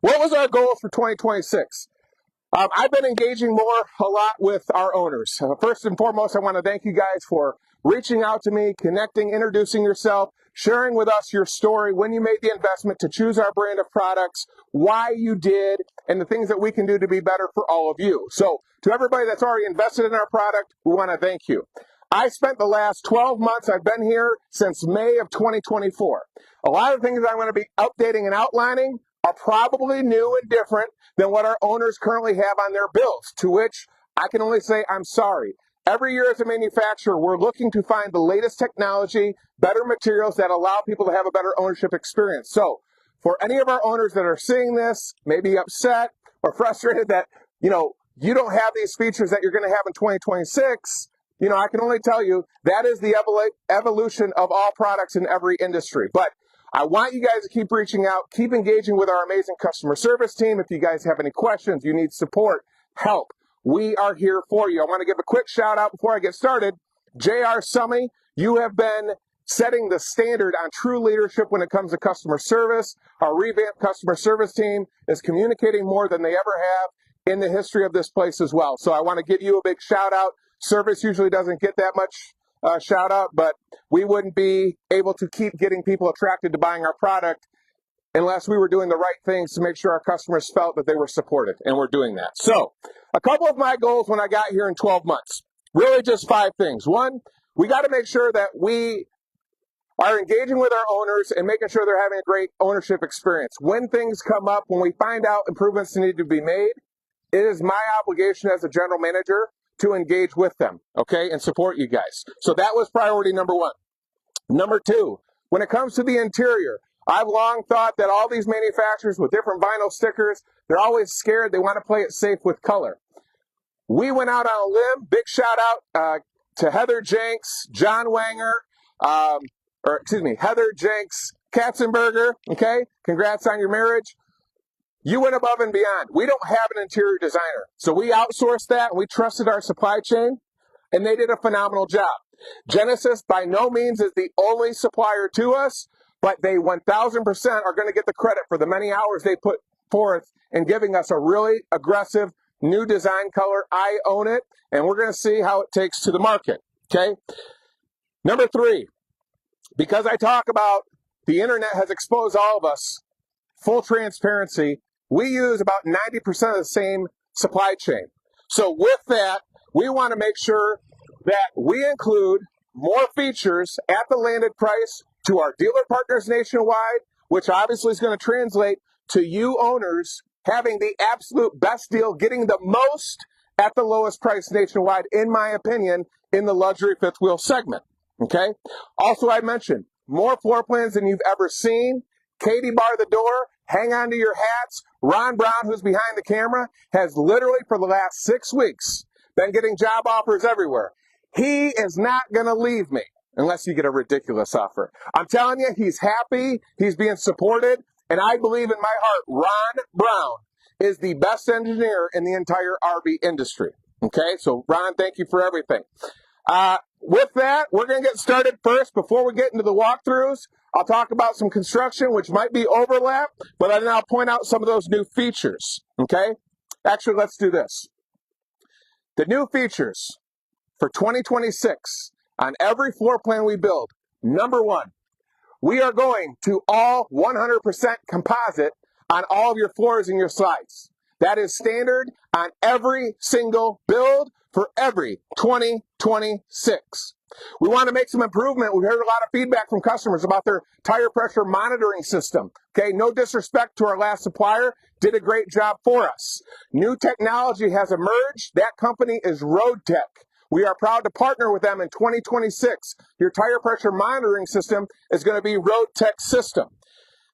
What was our goal for 2026? I've been engaging a lot with our owners. First and foremost, I want to thank you guys for reaching out to me, connecting, introducing yourself, sharing with us your story, when you made the investment to choose our brand of products, why you did, and the things that we can do to be better for all of you. So to everybody that's already invested in our product, we want to thank you. I spent the last 12 months, I've been here since May of 2024. A lot of things I'm going to be updating and outlining are probably new and different than what our owners currently have on their bills, to which I can only say I'm sorry. Every year as a manufacturer, we're looking to find the latest technology, better materials that allow people to have a better ownership experience. So for any of our owners that are seeing this, maybe upset or frustrated that, you don't have these features that you're going to have in 2026, I can only tell you that is the evolution of all products in every industry. But I want you guys to keep reaching out, keep engaging with our amazing customer service team. If you guys have any questions, you need support, help, we are here for you. I want to give a quick shout out before I get started. J.R. Summey, you have been setting the standard on true leadership when it comes to customer service. Our revamped customer service team is communicating more than they ever have in the history of this place as well. So I want to give you a big shout out. Service usually doesn't get that much shout out, but we wouldn't be able to keep getting people attracted to buying our product unless we were doing the right things to make sure our customers felt that they were supported, and we're doing that. So a couple of my goals when I got here in 12 months, really just 5 things. One, we got to make sure that we are engaging with our owners and making sure they're having a great ownership experience. When things come up, when we find out improvements need to be made, it is my obligation as a general manager to engage with them, okay, and support you guys. So that was priority number 1. Number 2, when it comes to the interior, I've long thought that all these manufacturers with different vinyl stickers, they're always scared. They want to play it safe with color. We went out on a limb. Big shout out to Heather Jenks, John Wanger, Heather Jenks Katzenberger, okay? Congrats on your marriage. You went above and beyond. We don't have an interior designer. So we outsourced that, and we trusted our supply chain, and they did a phenomenal job. Genesis by no means is the only supplier to us, but they 1,000% are going to get the credit for the many hours they put forth in giving us a really aggressive new design color. I own it, and we're going to see how it takes to the market, okay? Number 3, because I talk about the internet has exposed all of us, full transparency, we use about 90% of the same supply chain. So with that, we want to make sure that we include more features at the landed price to our dealer partners nationwide, which obviously is going to translate to you owners having the absolute best deal, getting the most at the lowest price nationwide, in my opinion, in the luxury fifth wheel segment. Okay? Also, I mentioned more floor plans than you've ever seen. Katie bar the door, hang on to your hats. Ron Brown, who's behind the camera, has literally for the last 6 weeks been getting job offers everywhere. He is not going to leave me unless you get a ridiculous offer. I'm telling you, he's happy, he's being supported, and I believe in my heart, Ron Brown is the best engineer in the entire RV industry. Okay, so Ron, thank you for everything. With that, we're going to get started first. Before we get into the walkthroughs, I'll talk about some construction, which might be overlap, but then I'll point out some of those new features, okay? Actually, let's do this. The new features for 2026 on every floor plan we build. Number 1, we are going to all 100% composite on all of your floors and your slides. That is standard on every single build for every 2026. We want to make some improvement. We've heard a lot of feedback from customers about their tire pressure monitoring system. Okay, no disrespect to our last supplier, did a great job for us. New technology has emerged. That company is RoadTech. We are proud to partner with them in 2026. Your tire pressure monitoring system is going to be RoadTech system.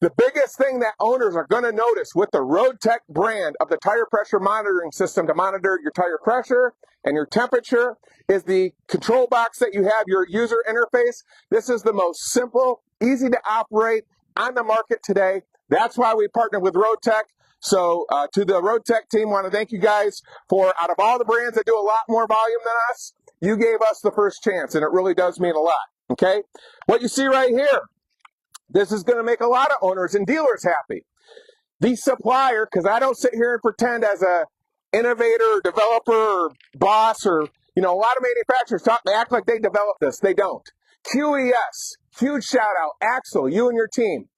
The biggest thing that owners are going to notice with the RoadTech brand of the tire pressure monitoring system to monitor your tire pressure and your temperature is the control box that you have, your user interface. This is the most simple, easy to operate on the market today. That's why we partnered with RoadTech. So to the RoadTech team, I want to thank you guys for, out of all the brands that do a lot more volume than us, you gave us the first chance, and it really does mean a lot, okay? What you see right here, this is going to make a lot of owners and dealers happy. the supplier, because I don't sit here and pretend as a innovator or developer or boss or, a lot of manufacturers they act like they developed this. They don't. QES, huge shout out. Axel, you and your team.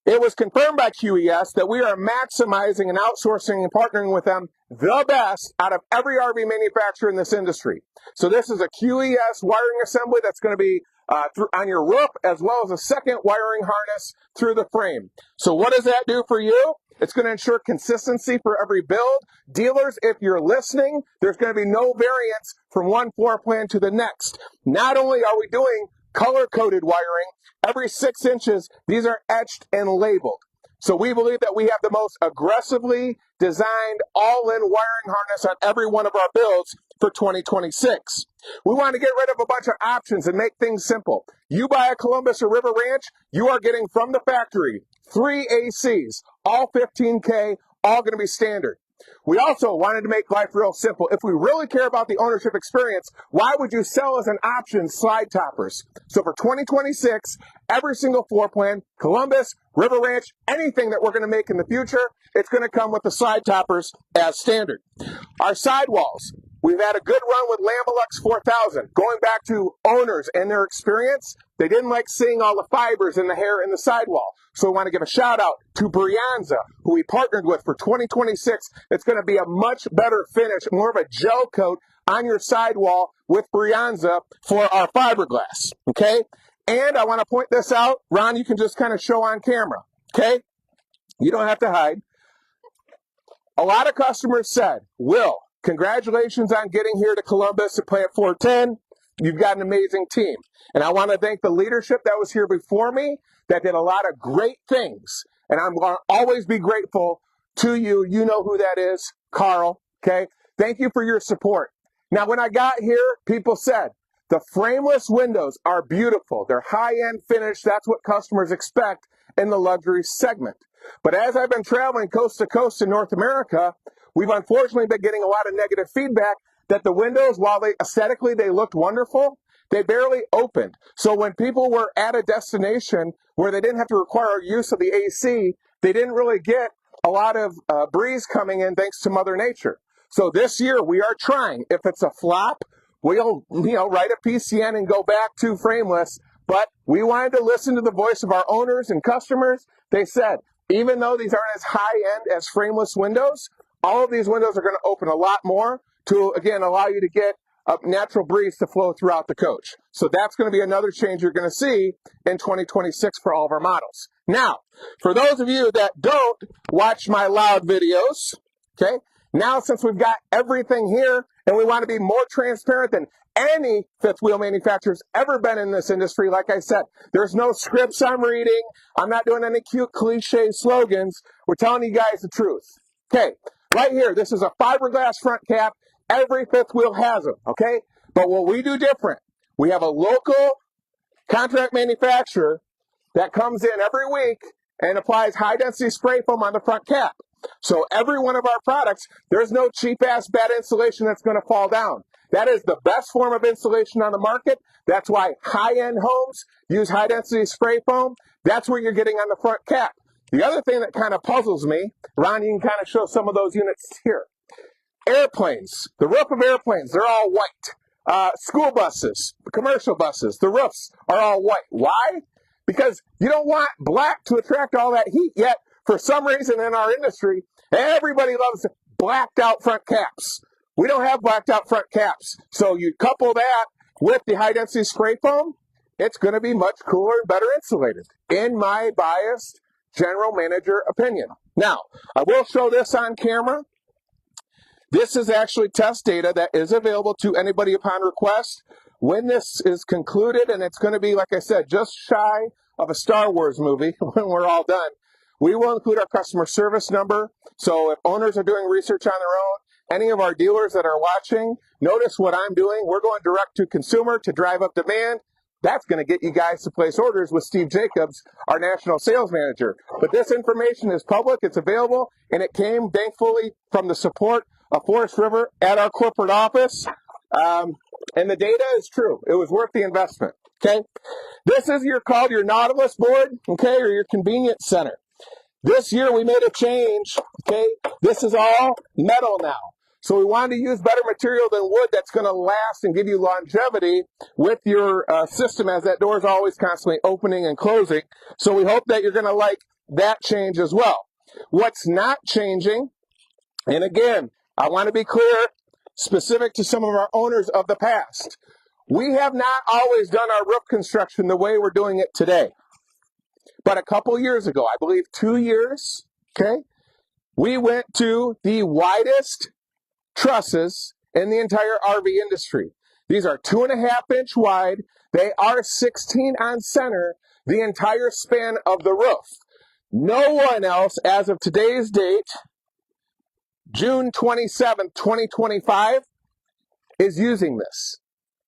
It was confirmed by QES that we are maximizing and outsourcing and partnering with them the best out of every RV manufacturer in this industry. So this is a QES wiring assembly that's going to be on your roof, as well as a second wiring harness through the frame. So what does that do for you? It's going to ensure consistency for every build. Dealers, if you're listening, there's going to be no variance from one floor plan to the next. Not only are we doing color-coded wiring, every 6 inches, these are etched and labeled. So we believe that we have the most aggressively designed all-in wiring harness on every one of our builds for 2026. We want to get rid of a bunch of options and make things simple. You buy a Columbus or River Ranch, you are getting from the factory 3 ACs, all 15K, all going to be standard. We also wanted to make life real simple. If we really care about the ownership experience, why would you sell as an option slide toppers? So for 2026, every single floor plan, Columbus, River Ranch, anything that we're going to make in the future, it's going to come with the slide toppers as standard. Our sidewalls, we've had a good run with Lambalux 4000. Going back to owners and their experience, they didn't like seeing all the fibers and the hair in the sidewall. So we want to give a shout out to Brianza, who we partnered with for 2026. It's going to be a much better finish, more of a gel coat on your sidewall with Brianza for our fiberglass. Okay? And I want to point this out. Ron, you can just kind of show on camera. Okay? You don't have to hide. A lot of customers said, Will, congratulations on getting here to Columbus to play at 410. You've got an amazing team. And I want to thank the leadership that was here before me that did a lot of great things. And I'm going to always be grateful to you. You know who that is, Carl. Okay? Thank you for your support. Now, when I got here, people said, the frameless windows are beautiful. They're high-end finish. That's what customers expect in the luxury segment. But as I've been traveling coast to coast in North America, we've unfortunately been getting a lot of negative feedback that the windows, while they aesthetically they looked wonderful, they barely opened. So when people were at a destination where they didn't have to require use of the AC, they didn't really get a lot of breeze coming in thanks to Mother Nature. So this year we are trying. If it's a flop, we'll write a PCN and go back to frameless. But we wanted to listen to the voice of our owners and customers. They said, even though these aren't as high-end as frameless windows, all of these windows are going to open a lot more to, again, allow you to get a natural breeze to flow throughout the coach. So that's going to be another change you're going to see in 2026 for all of our models. Now, for those of you that don't watch my loud videos, okay, now since we've got everything here and we want to be more transparent than any fifth wheel manufacturer's ever been in this industry, like I said, there's no scripts I'm reading. I'm not doing any cute cliche slogans. We're telling you guys the truth. Okay, right here, this is a fiberglass front cap. Every fifth wheel has them, okay? But what we do different, we have a local contract manufacturer that comes in every week and applies high-density spray foam on the front cap. So every one of our products, there's no cheap-ass bad insulation that's going to fall down. That is the best form of insulation on the market. That's why high-end homes use high-density spray foam. That's what you're getting on the front cap. The other thing that kind of puzzles me, Ron, you can kind of show some of those units here. Airplanes, the roof of airplanes, they're all white. School buses, commercial buses, the roofs are all white. Why? Because you don't want black to attract all that heat, yet for some reason in our industry, everybody loves blacked out front caps. We don't have blacked out front caps. So you couple that with the high density spray foam, it's going to be much cooler and better insulated, in my biased general manager opinion. Now, I will show this on camera. This is actually test data that is available to anybody upon request. When this is concluded, and it's going to be, like I said, just shy of a Star Wars movie when we're all done, we will include our customer service number. So if owners are doing research on their own, any of our dealers that are watching, notice what I'm doing. We're going direct to consumer to drive up demand. That's going to get you guys to place orders with Steve Jacobs, our national sales manager. But this information is public, it's available, and it came, thankfully, from the support of Forest River at our corporate office. And the data is true. It was worth the investment, okay? This is called your Nautilus board, okay, or your convenience center. This year we made a change, okay? This is all metal now. So we wanted to use better material than wood that's going to last and give you longevity with your system, as that door is always constantly opening and closing. So we hope that you're going to like that change as well. What's not changing, and again, I want to be clear, specific to some of our owners of the past, we have not always done our roof construction the way we're doing it today. But a couple years ago, I believe 2 years, okay, we went to the widest trusses in the entire RV industry. These are 2.5-inch wide. They are 16 on center, the entire span of the roof. No one else, as of today's date, June 27th, 2025, is using this.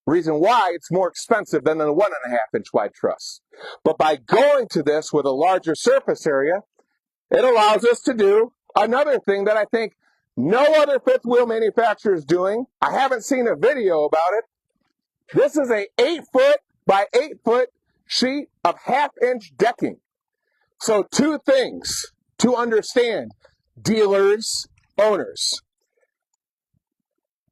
Reason why, it's more expensive than a 1.5-inch wide truss. But by going to this with a larger surface area, it allows us to do another thing that I think no other fifth wheel manufacturer is doing. I haven't seen a video about it. This is a 8-foot by 8-foot sheet of 1/2-inch decking. So 2 things to understand, dealers, owners.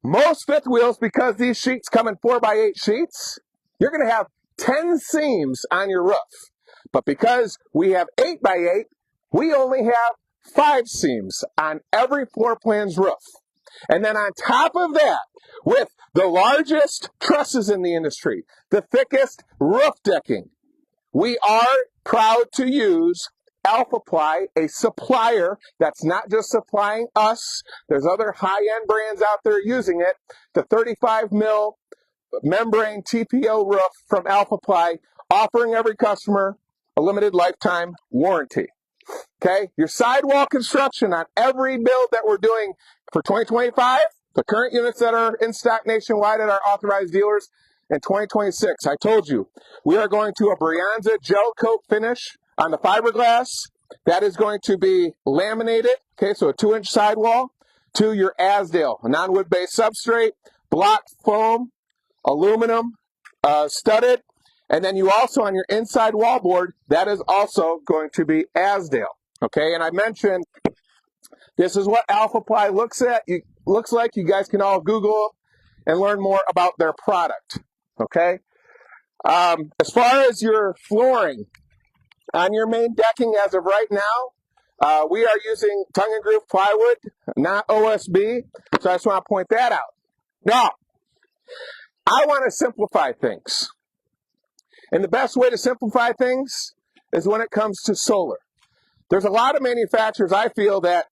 Most fifth wheels, because these sheets come in 4x8 sheets, you're going to have 10 seams on your roof. But because we have 8x8, we only have 5 seams on every floor plan's roof. And then on top of that, with the largest trusses in the industry, the thickest roof decking, we are proud to use Alphaply, a supplier that's not just supplying us. There's other high-end brands out there using it. The 35 mil membrane TPO roof from Alphaply, offering every customer a limited lifetime warranty. Okay, your sidewall construction on every build that we're doing for 2025, the current units that are in stock nationwide at our authorized dealers, in 2026, I told you, we are going to a Brianza gel coat finish on the fiberglass. That is going to be laminated, okay, so a 2-inch sidewall, to your Azdel, a non-wood based substrate, block foam, aluminum, studded, and then you also on your inside wallboard, that is also going to be Azdel, okay, and I mentioned this is what Alphaply looks like. You guys can all Google and learn more about their product, okay. As far as your flooring, on your main decking as of right now, we are using tongue and groove plywood, not OSB, so I just want to point that out. Now, I want to simplify things. And the best way to simplify things is when it comes to solar. There's a lot of manufacturers, I feel, that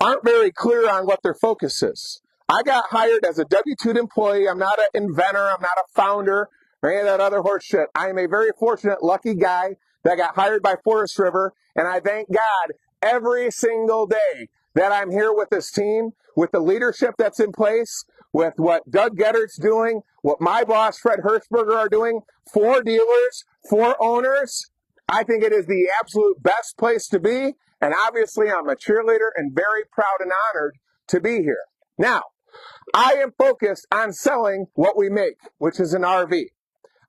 aren't very clear on what their focus is. I got hired as a W-2 employee. I'm not an inventor. I'm not a founder or any of that other horse shit. I am a very fortunate, lucky guy that got hired by Forest River, and I thank God every single day that I'm here with this team, with the leadership that's in place, with what Doug Gettert's doing, what my boss, Fred Hertzberger, are doing for dealers, for owners. I think it is the absolute best place to be, and obviously I'm a cheerleader and very proud and honored to be here. Now, I am focused on selling what we make, which is an RV.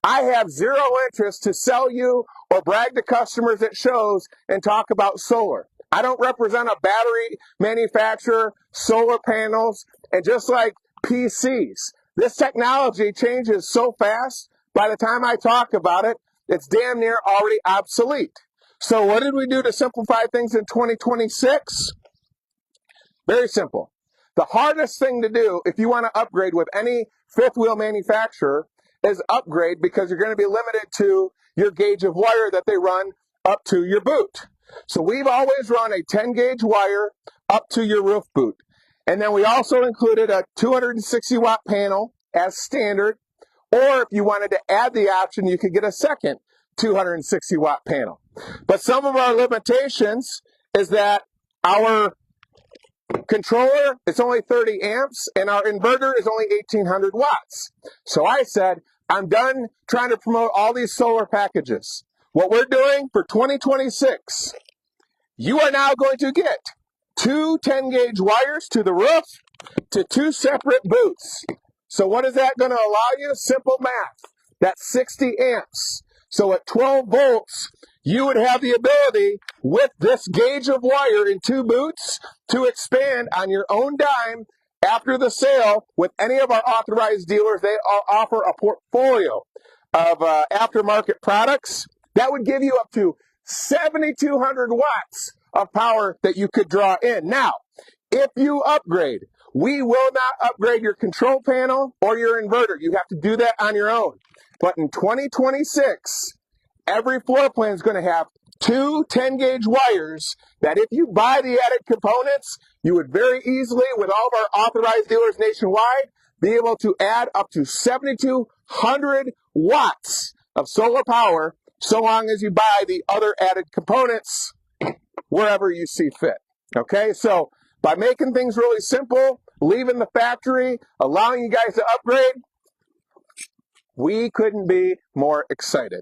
I have zero interest to sell you or brag to customers at shows and talk about solar. I don't represent a battery manufacturer, solar panels, and just like PCs, this technology changes so fast, by the time I talk about it, it's damn near already obsolete. So what did we do to simplify things in 2026? Very simple. The hardest thing to do if you want to upgrade with any fifth wheel manufacturer is upgrade, because you're going to be limited to your gauge of wire that they run up to your boot. So we've always run a 10 gauge wire up to your roof boot. And then we also included a 260 watt panel as standard, or if you wanted to add the option, you could get a second 260 watt panel. But some of our limitations is that our controller is only 30 amps and our inverter is only 1800 watts. So I said, I'm done trying to promote all these solar packages. What we're doing for 2026, you are now going to get 2 10 gauge wires to the roof to 2 separate boots. So what is that going to allow you? Simple math. That's 60 amps. So at 12 volts, you would have the ability with this gauge of wire in 2 boots to expand on your own dime after the sale with any of our authorized dealers. They offer a portfolio of aftermarket products that would give you up to 7,200 watts of power that you could draw in. Now, if you upgrade, we will not upgrade your control panel or your inverter. You have to do that on your own. But in 2026, every floor plan is going to have 2 10-gauge wires that if you buy the added components, you would very easily, with all of our authorized dealers nationwide, be able to add up to 7,200 watts of solar power so long as you buy the other added components wherever you see fit. Okay, so by making things really simple, leaving the factory, allowing you guys to upgrade, we couldn't be more excited.